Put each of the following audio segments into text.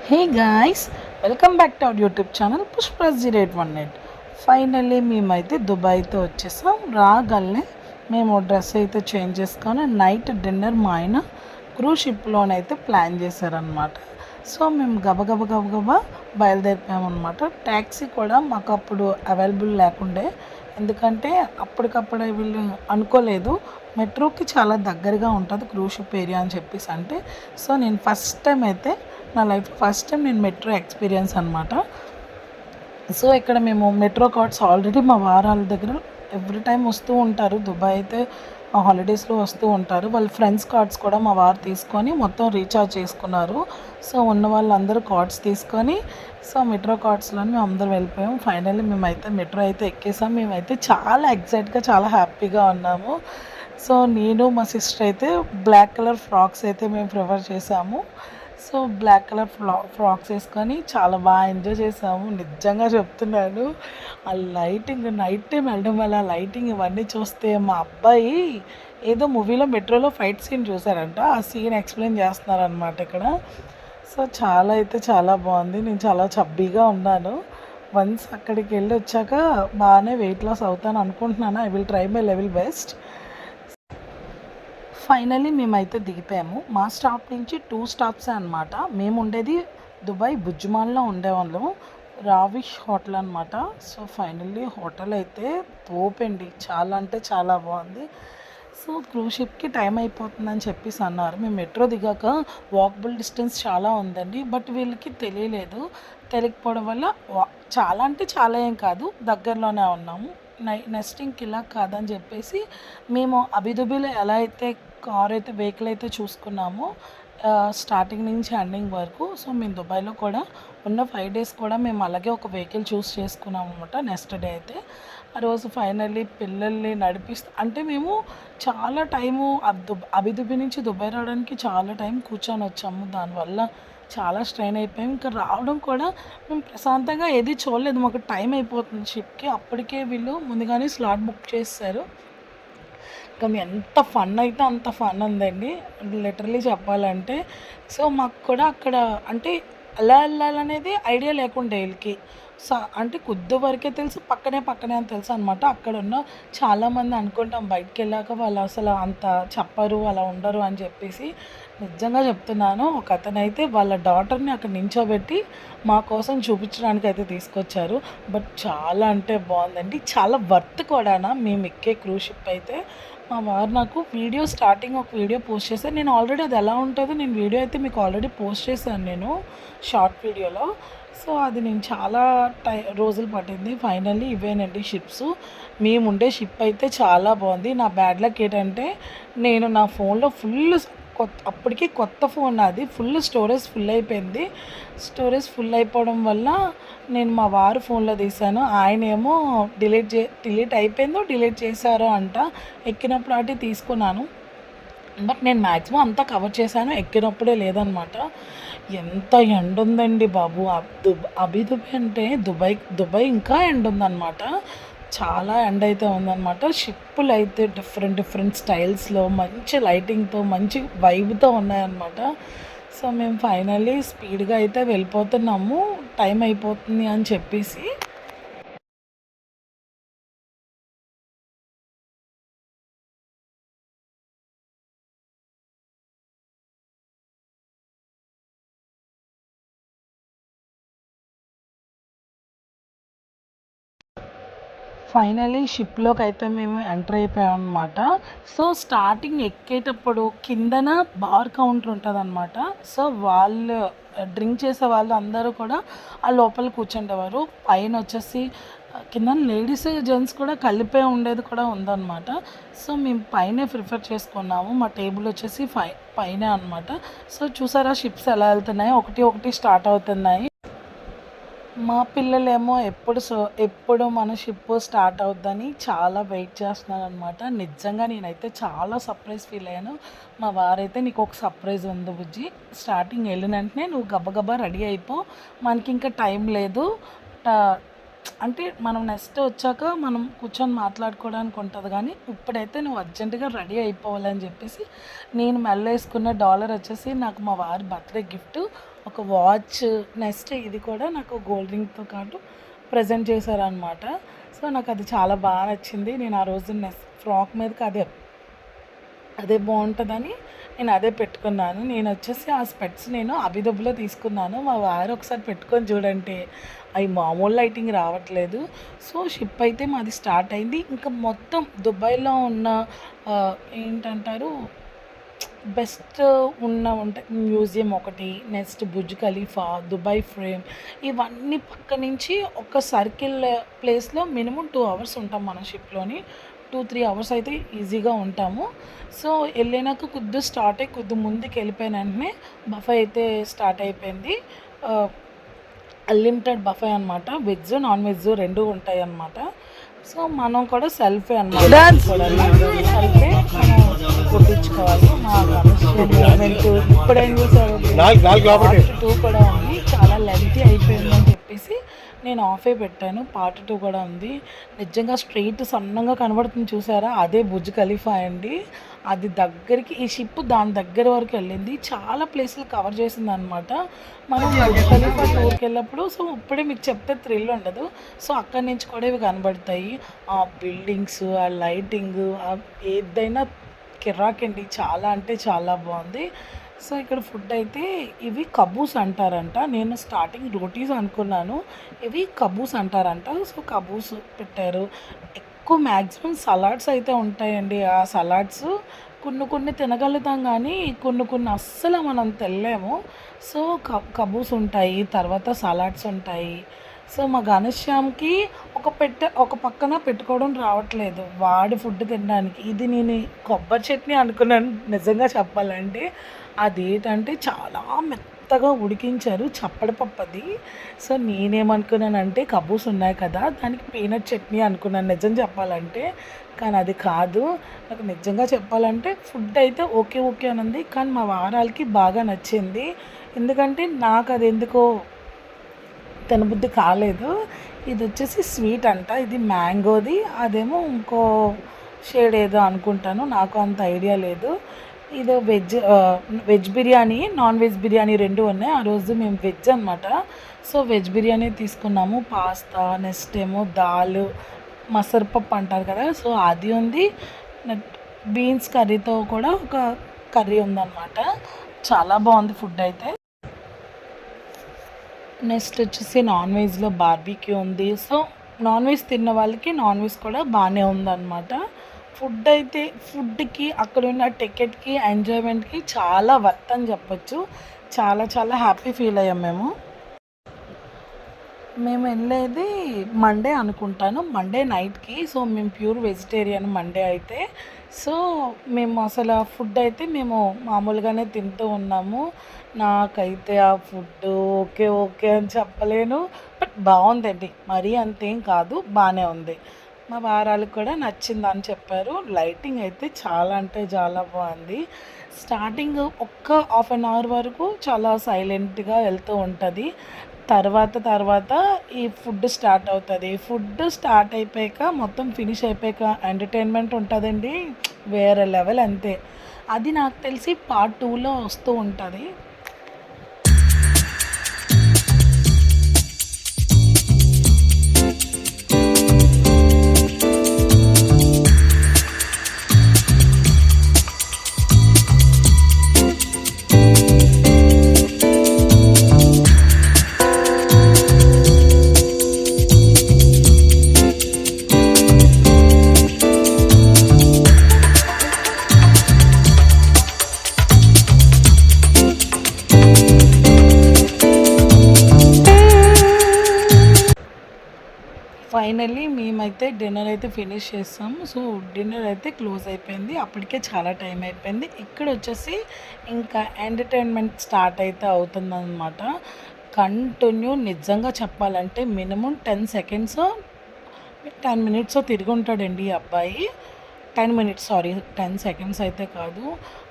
Hey guys, welcome back to our YouTube channel Pushparaj 0818. Finally మేమైతే దుబాయ్తో వచ్చేసాం. రాగలనే మేము డ్రెస్ అయితే చేంజ్ చేసుకొని నైట్ డిన్నర్ మా ఆయన క్రూజ్ షిప్లోనైతే ప్లాన్ చేశారనమాట. సో మేము గబగబా బయలుదేరిపోయామన్నమాట. ట్యాక్సీ కూడా మాకు అప్పుడు అవైలబుల్ లేకుండే, ఎందుకంటే అప్పటికప్పుడే వీళ్ళు అనుకోలేదు మెట్రోకి చాలా దగ్గరగా ఉంటుంది క్రూజ్ షిప్ ఏరియా అని చెప్పేసి. అంటే సో నేను ఫస్ట్ టైం అయితే నా లైఫ్లో ఫస్ట్ టైం నేను మెట్రో ఎక్స్పీరియన్స్ అనమాట. సో ఇక్కడ మేము మెట్రో కార్డ్స్ ఆల్రెడీ మా వారాల దగ్గర ఎవ్రీ టైం వస్తూ ఉంటారు. దుబాయ్ అయితే హాలిడేస్లో వస్తూ ఉంటారు. వాళ్ళ ఫ్రెండ్స్ కార్డ్స్ కూడా మా వారు తీసుకొని మొత్తం రీఛార్జ్ చేసుకున్నారు. సో ఉన్న వాళ్ళందరూ కార్డ్స్ తీసుకొని సో మెట్రో కార్డ్స్లో మేము అందరూ వెళ్ళిపోయాము. ఫైనల్లీ మేమైతే మెట్రో అయితే ఎక్కేసాం. మేమైతే చాలా ఎక్సైట్గా చాలా హ్యాపీగా ఉన్నాము. సో నేను మా సిస్టర్ అయితే బ్లాక్ కలర్ ఫ్రాక్స్ అయితే మేము ప్రిఫర్ చేసాము. సో బ్లాక్ కలర్ ఫ్రాక్స్ వేసుకొని చాలా బాగా ఎంజాయ్ చేసాము. నిజంగా చెప్తున్నాను, ఆ లైటింగ్ నైట్ టైం వెళ్ళడం వల్ల లైటింగ్ ఇవన్నీ చూస్తే మా అబ్బాయి ఏదో మూవీలో మెట్రోలో ఫైట్ సీన్ చూసారంట, ఆ సీన్ ఎక్స్ప్లెయిన్ చేస్తున్నారనమాట ఇక్కడ. సో చాలా అయితే చాలా బాగుంది. నేను చాలా చబ్బీగా ఉన్నాను. వన్స్ అక్కడికి వెళ్ళి వచ్చాక బాగానే వెయిట్ లాస్ అవుతాను అనుకుంటున్నాను. I will try my level best. Finally మేమైతే దిగిపోయాము. మా స్టాప్ నుంచి 2 స్టాప్సే అనమాట. మేము ఉండేది దుబాయ్ బుజ్మాన్లో ఉండేవాళ్ళం, రావిష్ హోటల్ అనమాట. సో ఫైనల్లీ హోటల్ అయితే తోపండి, చాలా అంటే చాలా బాగుంది. సో క్రూజ్ షిప్కి టైం అయిపోతుందని చెప్పేసి అన్నారు. మేము మెట్రో దిగాక వాకబుల్ డిస్టెన్స్ చాలా ఉందండి, బట్ వీళ్ళకి తెలియకపోవడం వల్ల చాలా అంటే చాలా ఏం కాదు, దగ్గరలోనే ఉన్నాము. నెక్స్టింగ్కి ఇలా కాదని చెప్పేసి మేము అబిదుబిలో ఎలా అయితే వెహికల్ అయితే చూసుకున్నామో స్టార్టింగ్ నుంచి ఎండింగ్ వరకు. సో మేము దుబాయ్లో కూడా ఉన్న 5 days కూడా మేము అలాగే ఒక వెహికల్ చూస్ చేసుకున్నాం అనమాట. నెక్స్ట్ డే అయితే ఆ రోజు ఫైనల్లీ పిల్లల్ని నడిపిస్తూ, అంటే మేము చాలా టైము అబిదుబి నుంచి దుబాయ్ రావడానికి చాలా టైం కూర్చొని వచ్చాము. దానివల్ల చాలా స్ట్రెయిన్ అయిపోయాం. ఇంకా రావడం కూడా మేము ప్రశాంతంగా ఏది చూడలేదు, మాకు టైం అయిపోతుంది షిప్కి. అప్పటికే వీళ్ళు ముందుగానే స్లాట్ బుక్ చేస్తారు. కానీ ఎంత ఫన్ అయితే అంత ఫన్ ఉందండి, లిటరలీ చెప్పాలంటే. సో మాకు కూడా అక్కడ అంటే ఎలా వెళ్ళాలనేది ఐడియా లేకుండే వీళ్ళకి. అంటే కొద్ది వరకే తెలుసు, పక్కనే అని తెలుసు అనమాట. అక్కడ ఉన్న చాలామంది అనుకుంటాం బయటికి వెళ్ళాక వాళ్ళు అసలు అంత చెప్పరు, అలా ఉండరు అని చెప్పేసి. నిజంగా చెప్తున్నాను, ఒక అతనైతే వాళ్ళ డాటర్ని అక్కడ నించోబెట్టి మా కోసం చూపించడానికి అయితే తీసుకొచ్చారు. బట్ చాలా అంటే బాగుందండి, చాలా వర్త్ కూడా మేము ఎక్కే క్రూజ్ షిప్ అయితే. మా వారు నాకు స్టార్టింగ్ ఒక వీడియో పోస్ట్ చేశాను. నేను ఆల్రెడీ అది ఎలా ఉంటుందో నేను వీడియో అయితే మీకు ఆల్రెడీ పోస్ట్ చేశాను నేను షార్ట్ వీడియోలో. సో అది నేను చాలా రోజులు పట్టింది. ఫైనల్లీ ఇవేనండి షిప్స్. మేము ఉండే షిప్ అయితే చాలా బాగుంది. నా బ్యాడ్ లక్ ఏంటంటే నేను నా ఫోన్లో అప్పటికి కొత్త ఫోన్, అది స్టోరేజ్ ఫుల్ అయిపోయింది. స్టోరేజ్ ఫుల్ అయిపోవడం వల్ల నేను మా వారు ఫోన్లో తీశాను. ఆయన ఏమో డిలీట్ చేశారో అంట. ఎక్కినప్పుడు అటు తీసుకున్నాను, బట్ నేను మ్యాక్సిమం అంతా కవర్ చేశాను, ఎక్కినప్పుడే లేదనమాట. ఎంత ఎండ ఉందండి బాబు. అబిదుబి అంటే దుబాయ్ ఇంకా ఎండ ఉందన్నమాట. చాలా ఎండ అయితే ఉందన్నమాట. షిప్పులు అయితే డిఫరెంట్ స్టైల్స్లో మంచి లైటింగ్తో మంచి వైబ్తో ఉన్నాయన్నమాట. సో మేము ఫైనల్లీ స్పీడ్గా అయితే వెళ్ళిపోతున్నాము, టైం అయిపోతుంది అని చెప్పేసి. ఫైనలీ షిప్లోకి అయితే మేము ఎంటర్ అయిపోయాం అనమాట. సో స్టార్టింగ్ ఎక్కేటప్పుడు కిందన బార్ కౌంటర్ ఉంటుంది అనమాట. సో వాళ్ళు డ్రింక్ చేసే వాళ్ళు అందరూ కూడా ఆ లోపల కూర్చుండేవారు. పైన వచ్చేసి కింద లేడీస్ జెంట్స్ కూడా కలిపే ఉండేది కూడా ఉందన్నమాట. సో మేము పైనే ప్రిఫర్ చేసుకున్నాము. మా టేబుల్ వచ్చేసి పైనే అనమాట. సో చూసారా షిప్స్ ఎలా వెళ్తున్నాయి, ఒకటి స్టార్ట్ అవుతున్నాయి. మా పిల్లలేమో ఎప్పుడు మన షిప్ స్టార్ట్ అవుద్దని చాలా వెయిట్ చేస్తున్నారు అనమాట. నిజంగా నేనైతే చాలా సర్ప్రైజ్ ఫీల్ అయ్యాను. మా వారైతే నీకు ఒక సర్ప్రైజ్ ఉంది బుజ్జి, స్టార్టింగ్ వెళ్ళిన వెంటనే నువ్వు గబగబా రెడీ అయిపో, మనకి ఇంకా టైం లేదు, అంటే మనం నెక్స్ట్ వచ్చాక మనం కూర్చొని మాట్లాడుకోవడానికి ఉంటుంది, కానీ ఇప్పుడైతే నువ్వు అర్జెంటుగా రెడీ అయిపోవాలని చెప్పేసి నేను మెల్ల వేసుకున్న డాలర్ వచ్చేసి నాకు మా వారి బర్త్డే గిఫ్ట్, ఒక వాచ్, నెక్స్ట్ ఇది కూడా నాకు గోల్డ్ రింగ్తో పాటు ప్రజెంట్ చేశారనమాట. సో నాకు అది చాలా బాగా నచ్చింది. నేను ఆ రోజు ఫ్రాక్ మీదకి అదే బాగుంటుందని నేను అదే పెట్టుకున్నాను. నేను వచ్చేసి ఆ స్పెట్స్ నేను అబిదబ్బులో తీసుకున్నాను. మా వారు ఒకసారి పెట్టుకొని చూడంటే అవి మామూలు లైటింగ్ రావట్లేదు. సో షిప్ అయితే మాది స్టార్ట్ అయింది. ఇంకా మొత్తం దుబాయ్లో ఉన్న ఏంటంటారు బెస్ట్ ఉంటాయి మ్యూజియం ఒకటి, next Burj Khalifa, Dubai frame, ఇవన్నీ పక్క నుంచి ఒక సర్కిల్ ప్లేస్లో మినిమం 2 అవర్స్ ఉంటాం మన షిప్లోని. 2-3 అవర్స్ అయితే ఈజీగా ఉంటాము. సో వెళ్ళినాక కొద్ది ముందుకు వెళ్ళిపోయిన వెంటనే బఫే అయితే స్టార్ట్ అయిపోయింది. అన్లిమిటెడ్ బఫే అనమాట. వెజ్ నాన్ వెజ్ 2 ఉంటాయి అన్నమాట. సో మనం కూడా సెల్ఫే అనమాట, సెల్ఫే కొట్టించుకోవాలి. మా మూమెంట్ ఇప్పుడు ఏం చేశారు 2 కూడా ఉంది, చాలా లెంతీ అయిపోయింది అని చెప్పేసి నేను ఆఫే పెట్టాను. పార్ట్ 2 కూడా ఉంది. నిజంగా స్ట్రైట్ సన్నంగా కనబడుతుంది చూసారా, అదే బుర్జ్ ఖలీఫా అండి. అది దగ్గరికి ఈ షిప్ దాని దగ్గర వరకు వెళ్ళింది, చాలా ప్లేసులు కవర్ చేసింది అనమాట. మనం బుర్జ్ ఖలీఫా టూర్కి వెళ్ళినప్పుడు సో ఇప్పుడే మీకు చెప్తే థ్రిల్ ఉండదు. సో అక్కడి నుంచి కూడా ఇవి కనబడతాయి, ఆ బిల్డింగ్స్, ఆ లైటింగ్, ఏదైనా కిర్రాకండి, చాలా అంటే చాలా బాగుంది. సో ఇక్కడ ఫుడ్ అయితే ఇవి కబూస్ అంటారంట. నేను స్టార్టింగ్ రోటీస్ అనుకున్నాను, ఇవి కబూస్ అంటారంట. సో కబూస్ పెట్టారు. ఎక్కువ మ్యాక్సిమం సలాడ్స్ అయితే ఉంటాయండి. ఆ సలాడ్స్ కొన్ని తినగలుగుతాం, కానీ కొన్ని అస్సలు మనం తెల్లేము. సో కబూస్ ఉంటాయి, తర్వాత సలాడ్స్ ఉంటాయి. సో మా ఘనశ్యామ్కి ఒక పక్కన పెట్టుకోవడం రావట్లేదు వాడి ఫుడ్ తినడానికి. ఇది నేను కొబ్బరి చట్నీ అనుకున్నాను నిజంగా చెప్పాలంటే. అదేంటంటే చాలా మెత్తగా ఉడికించారు, చప్పడపప్పు అది. సో నేనేమనుకున్నానంటే కబూస్ ఉన్నాయి కదా, దానికి పీనట్ చట్నీ అనుకున్నాను నిజం చెప్పాలంటే. కానీ అది కాదు. నాకు నిజంగా చెప్పాలంటే ఫుడ్ అయితే ఓకే అని ఉంది, కానీ మా వారాలకి బాగా నచ్చింది. ఎందుకంటే నాకు అది ఎందుకో తినబుద్ధి కాలేదు. ఇది వచ్చేసి స్వీట్ అంట, ఇది మ్యాంగోది, అదేమో ఇంకో షేడ్ ఏదో అనుకుంటాను, నాకు అంత ఐడియా లేదు. ఇది veg biryani, non veg biryani 2 ఉన్నాయి. ఆ రోజు మేము వెజ్ అనమాట. సో వెజ్ బిర్యానీ తీసుకున్నాము. పాస్తా, నెక్స్ట్ ఏమో దాల్, మసరపప్పు అంటారు కదా, సో అది ఉంది. బీన్స్ కర్రీతో కూడా ఒక కర్రీ ఉందన్నమాట. చాలా బాగుంది ఫుడ్ అయితే. నెక్స్ట్ వచ్చేసి నాన్ వెజ్లో బార్బీక్యూ ఉంది. సో నాన్ వెజ్ తిన్న వాళ్ళకి నాన్ వెజ్ కూడా బాగానే ఉందన్నమాట. ఫుడ్ అయితే ఫుడ్కి అక్కడ ఉన్న టికెట్కి ఎంజాయ్మెంట్కి చాలా వర్త్ అని చెప్పొచ్చు. చాలా హ్యాపీ ఫీల్ అయ్యాం మేము వెళ్ళేది మండే అనుకుంటాను, మండే నైట్కి. సో మేము ప్యూర్ వెజిటేరియన్ మండే అయితే. సో మేము అసలు ఆ ఫుడ్ అయితే మేము మామూలుగానే తింటూ ఉన్నాము. నాకైతే ఆ ఫుడ్ ఓకే అని చెప్పలేను, బట్ బాగుందండి, మరీ అంతేం కాదు, బాగానే ఉంది. మా వారాలకు కూడా నచ్చిందని చెప్పారు. లైటింగ్ అయితే చాలా అంటే చాలా బాగుంది. స్టార్టింగ్ ఒక్క హాఫ్ అన్ అవర్ వరకు చాలా సైలెంట్గా వెళ్తూ ఉంటుంది. తర్వాత ఈ ఫుడ్ స్టార్ట్ అవుతుంది. ఫుడ్ స్టార్ట్ అయిపోయాక మొత్తం ఫినిష్ అయిపోయాక ఎంటర్టైన్మెంట్ ఉంటుందండి, వేరే లెవెల్ అంతే. అది నాకు తెలిసి పార్ట్ 2లో వస్తూ ఉంటుంది. ఫైనల్లీ మేమైతే డిన్నర్ అయితే ఫినిష్ చేస్తాము. సో డిన్నర్ అయితే క్లోజ్ అయిపోయింది, అప్పటికే చాలా టైం అయిపోయింది. ఇక్కడ వచ్చేసి ఇంకా ఎంటర్టైన్మెంట్ స్టార్ట్ అయితే అవుతుందన్నమాట. కంటిన్యూ నిజంగా చెప్పాలంటే మినిమం 10 సెకండ్స్ 10 మినిట్స్ తిరిగి ఉంటాడండి ఈ అబ్బాయి. 10 మినిట్స్ 10 సెకండ్స్ అయితే కాదు.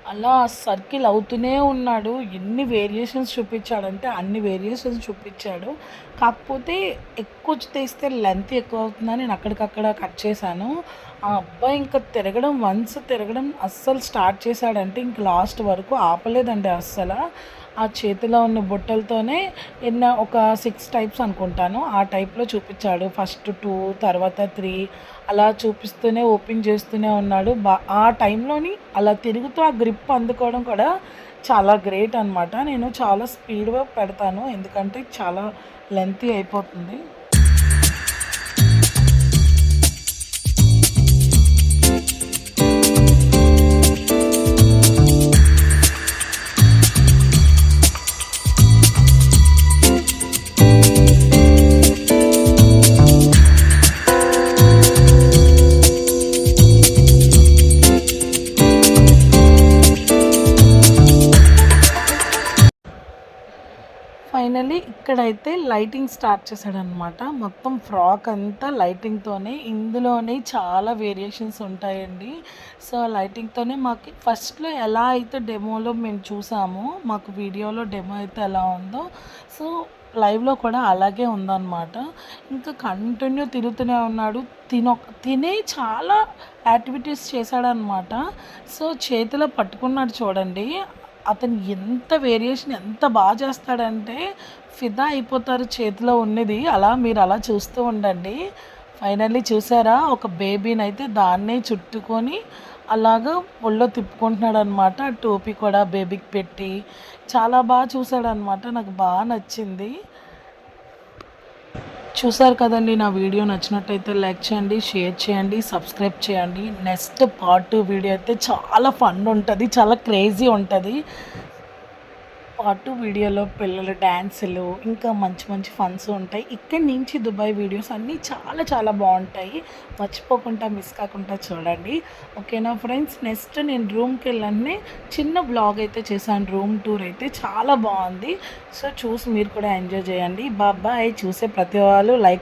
అలా సర్కిల్ అవుతూనే ఉన్నాడు. ఎన్ని వేరియేషన్స్ చూపించాడంటే అన్ని వేరియేషన్స్ చూపించాడు. కాకపోతే ఎక్కువ తీస్తే లెంత్ ఎక్కువ అవుతుందని నేను అక్కడికక్కడ కట్ చేశాను. ఆ అబ్బాయి ఇంకా తిరగడం వన్స్ తిరగడం అస్సలు స్టార్ట్ చేశాడంటే ఇంక లాస్ట్ వరకు ఆపలేదండి అస్సల. ఆ చేతిలో ఉన్న బుట్టలతోనే ఒక 6 టైప్స్ అనుకుంటాను. ఆ టైప్‌లో చూపించాడు. ఫస్ట్ 2 తర్వాత 3 అలా చూపిస్తూనే ఓపెన్ చేస్తూనే ఉన్నాడు. ఆ టైంలోని అలా తిరుగుతూ ఆ గ్రిప్ అందుకోవడం కూడా చాలా గ్రేట్ అనమాట. నేను చాలా స్పీడ్‌గా పెడతాను. ఎందుకంటే చాలా లెంతీ అయిపోతుంది. ఫైనల్లీ ఇక్కడైతే లైటింగ్ స్టార్ట్ చేశాడనమాట. మొత్తం ఫ్రాక్ అంతా లైటింగ్‌తోనే. ఇందులోనే చాలా వేరియేషన్స్ ఉంటాయండి. సో, లైటింగ్‌తోనే మాకు ఫస్ట్‌లో ఎలా అయితే డెమోలో మేము చూసామో, మాకు వీడియోలో డెమో అయితే ఎలా ఉందో, సో, లైవ్‌లో కూడా అలాగే ఉందనమాట. ఇంకా కంటిన్యూ తిరుగుతూనే ఉన్నాడు. తినే చాలా యాక్టివిటీస్ చేశాడనమాట. సో, చేతిలో పట్టుకున్నాడు చూడండి. అతను ఎంత వేరియేషన్ ఎంత బాగా చేస్తాడంటే ఫిదా అయిపోతారు చేతిలో ఉన్నది. అలా మీరు అలా చూస్తూ ఉండండి. ఫైనల్లీ చూసారా ఒక బేబీనైతే దాన్నే చుట్టుకొని అలాగా ఒళ్ళో తిప్పుకుంటున్నాడనమాట. టోపీ కూడా బేబీకి పెట్టి చాలా బాగా చూసాడనమాట. నాకు బాగా నచ్చింది. చూసారు కదండి. నా వీడియో నచ్చినట్టయితే లైక్ చేయండి, షేర్ చేయండి, సబ్స్క్రైబ్ చేయండి. నెక్స్ట్ పార్ట్ 2 వీడియో అయితే చాలా ఫన్ ఉంటుంది, చాలా క్రేజీ ఉంటుంది. పార్ట్ 2 వీడియోలో పిల్లల డ్యాన్సులు ఇంకా మంచి మంచి ఫన్స్ ఉంటాయి. ఇక్కడి నుంచి దుబాయ్ వీడియోస్ అన్నీ చాలా చాలా బాగుంటాయి. మర్చిపోకుండా మిస్ కాకుండా చూడండి. ఓకేనా ఫ్రెండ్స్. నెక్స్ట్ నేను రూమ్కి వెళ్ళానే చిన్న బ్లాగ్ అయితే చేశాను. రూమ్ టూర్ అయితే చాలా బాగుంది. సో చూసి మీరు కూడా ఎంజాయ్ చేయండి. బాయ్. చూసే ప్రతి వాళ్ళు లైక్